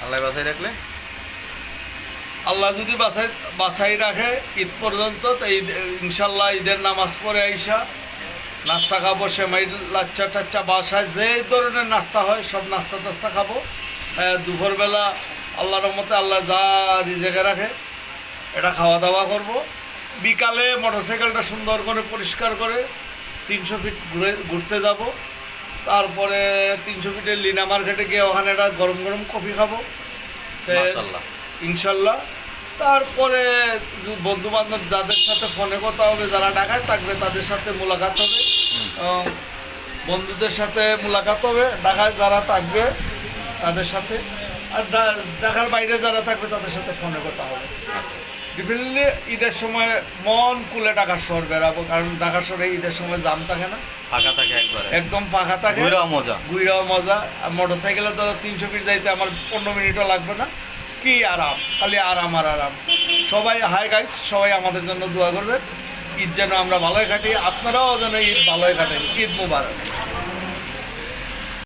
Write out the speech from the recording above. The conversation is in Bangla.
আল্লাহ বাসায় রাখলে, আল্লাহ যদি বাছাই রাখে ঈদ পর্যন্ত, তো ঈদ ইনশাল্লাহ ঈদের নামাজ পড়ে আইসা নাস্তা খাবো, সেমাই লাচ্চা টাচ্চা, বাসায় যে ধরনের নাস্তা হয় সব নাস্তা টাস্তা খাবো। দুপুরবেলা আল্লাহর রহমতে আল্লাহ যা রিজেকে রাখে এটা খাওয়া দাওয়া করব। বিকালে মোটরসাইকেলটা সুন্দর করে পরিষ্কার করে 300 ফিট ঘুরতে যাব। তারপরে 300 ফিটের লিনা মার্কেটে গিয়ে ওখানে একটা গরম গরম কফি খাবো মাশাআল্লাহ। ইনশাল্লাহ। তারপরে বন্ধু বান্ধব যাদের সাথে ফোনে কথা হবে, যারা ঢাকায় থাকবে তাদের সাথে মোলাকাত হবে, বন্ধুদের সাথে মোলাকাত হবে, ঢাকায় যারা থাকবে তাদের সাথে, আর ঢাকার বাইরে যারা থাকবে তাদের সাথে ফোনে কথা হবে। ডিফিনেটলি ঈদের সময় মন খুলে ঢাকার শহর বেরাবো, কারণ ঢাকার শহরে ঈদের সময় জাম থাকে না, ফাঁকা থাকে, একবার একদম ফাঁকা থাকে, ঘুরাও মজা। আর মোটরসাইকেলে ধরো 300 ফিট যাইতে আমার 15 মিনিটও লাগবে না, কি আরাম, খালি আরাম আর আরাম। সবাই হাই গাইস, সবাই আমাদের জন্য দোয়া করবেন, ঈদ যেন আমরা ভালোই কাটি, আপনারাও যেন ঈদ ভালোই কাটেন। ঈদ মুবারক।